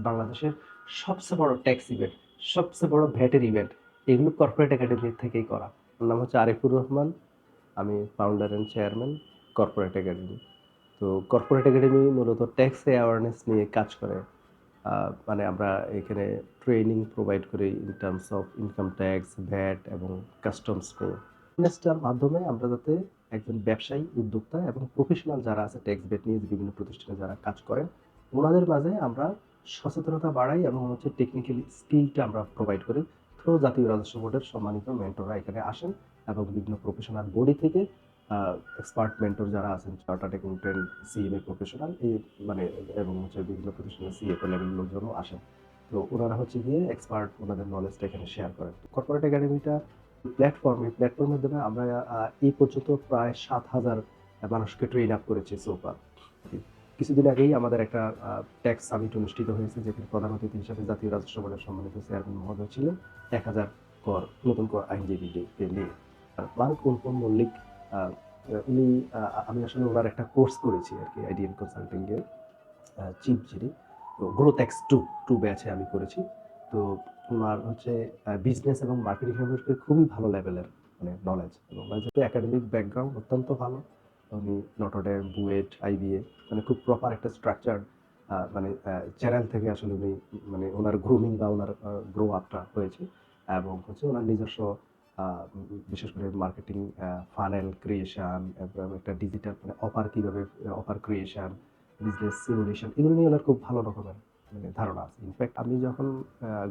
বাংলাদেশের সবচেয়ে বড় ট্যাক্স ইভেন্ট, সবচেয়ে বড় ভ্যাটের ইভেন্ট এগুলো কর্পোরেট একাডেমি থেকেই করা। আমার নাম হচ্ছে আরিফুর রহমান। আমি founder and chairman corporate academy. তো কর্পোরেট একাডেমি মূলত ট্যাক্স অ্যাওয়ারনেস নিয়ে কাজ করে। মানে আমরা এখানে ট্রেনিং প্রোভাইড করি in terms of income tax, VAT এবং কাস্টমস নিয়ে। অ্যাওয়ারনেসটার মাধ্যমে আমরা যাতে একজন ব্যবসায়ী, উদ্যোক্তা এবং প্রফেশনাল যারা আছে ট্যাক্স ভ্যাট নিয়ে বিভিন্ন প্রতিষ্ঠানে যারা কাজ করেন, ওনাদের মাঝে আমরা সচেতনতা বাড়াই এবং হচ্ছে টেকনিক্যাল স্কিলটা আমরা প্রোভাইড করি। থ্রু জাতীয় রাজস্ব বোর্ডের সম্মানিত মেন্টররা এখানে আসেন এবং বিভিন্ন প্রফেশনাল বডি থেকে এক্সপার্ট মেন্টর যারা আছেন, চার্টার্ড অ্যাকাউন্টেন্ট, সিএমএ প্রফেশনাল এই মানে এবং হচ্ছে বিভিন্ন প্রতিষ্ঠানের সিএফও লেভেল লোকজনও আসেন। তো ওনারা হচ্ছে গিয়ে এক্সপার্ট, ওনাদের নলেজটা এখানে শেয়ার করেন। কর্পোরেট একাডেমিটা প্ল্যাটফর্ম, এই প্ল্যাটফর্মের মাধ্যমে আমরা এই পর্যন্ত প্রায় ৭,০০০ মানুষকে ট্রেন আপ করেছি সো ফার। কিছুদিন আগেই আমাদের একটা ট্যাক্স সামিট অনুষ্ঠিত হয়েছে, যেখানে প্রধান অতিথি হিসেবে জাতীয় রাজস্ব বোর্ডের সম্মানিত চেয়ারম্যান মহোদয় ছিলেন। ১,০০০ নতুন কর আইনজীবীকে নিয়ে। মারুফ কুলপন মল্লিক, আহ, উনি আমি আসলে ওনার একটা কোর্স করেছি আর কি, আইডিয়াল কনসাল্টিং এর চিফ যিনি। তো গ্রোথ এক্স টু ব্যাচে আমি করেছি। তো ওনার হচ্ছে বিজনেস এবং মার্কেটিং সম্পর্কে খুবই ভালো লেভেলের মানে নলেজ, এবং ওনার যেহেতু একাডেমিক ব্যাকগ্রাউন্ড অত্যন্ত ভালো। উনি নটরডেম, বুয়েট, আইবিএ মানে খুব প্রপার একটা স্ট্রাকচার মানে চ্যানেল থেকে আসলে উনি মানে ওনার গ্রুমিং বা ওনার গ্রো আপটা হয়েছে। এবং হচ্ছে ওনার নিজস্ব বিশেষ করে মার্কেটিং ফানেল ক্রিয়েশন এবং একটা ডিজিটাল মানে অফার কীভাবে অফার ক্রিয়েশন, বিজনেস সিমুলেশন এগুলো নিয়ে ওনার খুব ভালো রকমের মানে ধারণা আছে। ইনফ্যাক্ট আমি যখন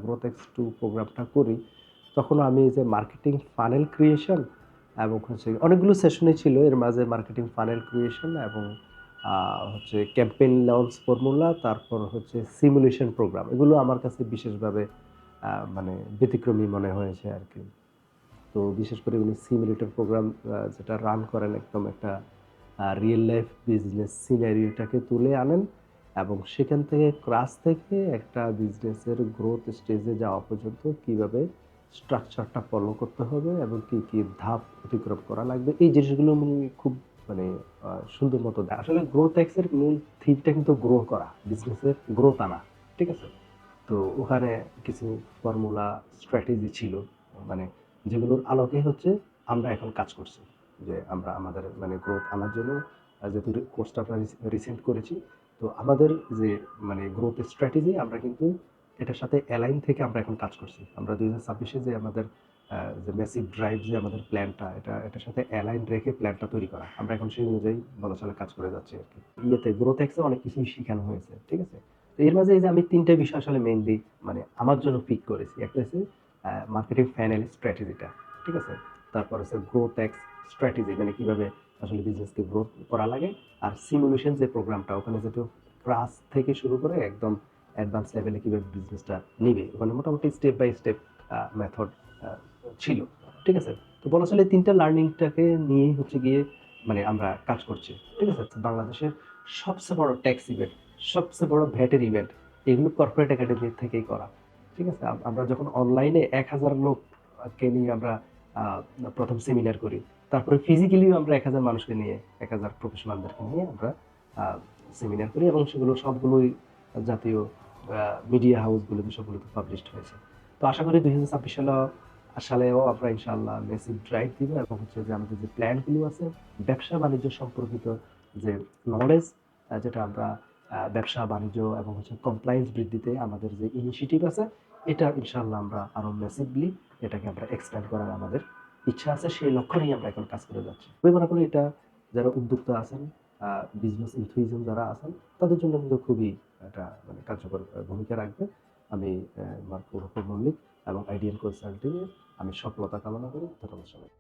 গ্রোথ এক্স টু প্রোগ্রামটা করি, তখন আমি যে মার্কেটিং ফানেল ক্রিয়েশন এবং হচ্ছে অনেকগুলো সেশনই ছিল, এর মাঝে মার্কেটিং ফানেল ক্রিয়েশন এবং হচ্ছে ক্যাম্পেইন লঞ্চ ফর্মুলা, তারপর হচ্ছে সিমুলেশন প্রোগ্রাম, এগুলো আমার কাছে বিশেষভাবে মানে ব্যতিক্রমী মনে হয়েছে আর কি। তো বিশেষ করে উনি সিমুলেটর প্রোগ্রাম যেটা রান করেন, একদম একটা রিয়েল লাইফ বিজনেস সিনারিওটাকে তুলে আনেন এবং সেখান থেকে ক্লাস থেকে একটা বিজনেসের গ্রোথ স্টেজে যাওয়া পর্যন্ত কিভাবে স্ট্রাকচারটা ফলো করতে হবে এবং কি কি ধাপ অতিক্রম করা লাগবে, এই জিনিসগুলো উনি খুব মানে সুন্দর মতো দেয়। আসলে গ্রোথ এক্সের মূল থিমটা কিন্তু গ্রো করা, বিজনেসের গ্রোথ আনা, ঠিক আছে? তো ওখানে কিছু ফর্মুলা, স্ট্র্যাটেজি ছিল, মানে যেগুলোর আলোকে হচ্ছে আমরা এখন কাজ করছি। যে আমরা আমাদের মানে গ্রোথ আনার জন্য যেহেতু কোর্সটা আমরা রিসেন্ট করেছি, তো আমাদের যে মানে গ্রোথ স্ট্র্যাটেজি আমরা কিন্তু এটার সাথে অ্যালাইন থেকে আমরা এখন কাজ করছি। আমরা ২০২৬-এ যে আমাদের যে মেসিভ ড্রাইভ যে আমাদের প্ল্যানটা, এটার সাথে অ্যালাইন রেখে প্ল্যানটা তৈরি করা। আমরা এখন সেই অনুযায়ী বলা চলে কাজ করে যাচ্ছি আরকি। ইয়েতে গ্রোথ এক্সে অনেক কিছুই শিখানো হয়েছে। ঠিক আছে? তো এর মাঝে এই যে আমি ৩ টে বিষয় আসলে মেইনলি মানে আমার জন্য পিক করেছি। একটা হচ্ছে মার্কেটিং ফানেল স্ট্র্যাটেজিটা। ঠিক আছে? তারপর হচ্ছে গ্রোথ এক্স স্ট্র্যাটেজি, মানে কিভাবে আসলে বিজনেসকে গ্রোথ করা লাগে। আর সিমুলেশন যে প্রোগ্রামটা, ওখানে যেহেতু ক্লাস থেকে শুরু করে একদম অ্যাডভান্স লেভেলে কিভাবে বিজনেসটা নিবে, ওখানে মোটামুটি স্টেপ বাই স্টেপ মেথড ছিল। ঠিক আছে? তো বলা চলে ৩ টা লার্নিংটাকে নিয়েই হচ্ছে গিয়ে মানে আমরা কাজ করছি। ঠিক আছে? বাংলাদেশের সবচেয়ে বড় ট্যাক্স ইভেন্ট, সবচেয়ে বড় ভ্যাটের ইভেন্ট এগুলো কর্পোরেট একাডেমি থেকেই করা। ঠিক আছে? আমরা যখন অনলাইনে ১,০০০ লোককে নিয়ে আমরা আ ১ম সেমিনার করি। তারপরে ফিজিক্যালিও আমরা ১,০০০ মানুষকে নিয়ে, ১,০০০ প্রফেশনালদেরকে নিয়ে আমরা আ সেমিনার করি এবং সেগুলো সবগুলোই জাতীয় মিডিয়া হাউসগুলোতে সবগুলোতে পাবলিশড হয়েছে। তো আশা করি ২০২৬ সালেও আমরা ইনশাআল্লাহ মেসিভ ড্রাইভ দিব এবং হচ্ছে যে আমাদের যে প্ল্যানগুলো আছে, ব্যবসা-বাণিজ্য সম্পর্কিত যে নলেজ, যেটা আমরা ব্যবসা-বাণিজ্য এবং হচ্ছে কমপ্লায়েন্স বৃদ্ধিতে আমাদের যে ইনিশিয়েটিভ আছে, এটা ইনশাআল্লাহ আমরা আরো ম্যাসিভলি এটাকে আমরা এক্সপ্যান্ড করার আমাদের ইচ্ছা আছে। সেই লক্ষ্য নিয়ে আমরা এখন কাজ করে যাচ্ছি। আমি মনে করি এটা যারা উদ্যোক্তা আছেন, বিজনেস এনথুইজম যারা আছেন, তাদের জন্য কিন্তু খুবই একটা মানে কার্যকর ভূমিকা রাখবে। আমি মার্ক মল্লিক এবং আইডিয়াল কনসাল্টিং এ আমি সফলতা কামনা করি। ধন্যবাদ সবাইকে।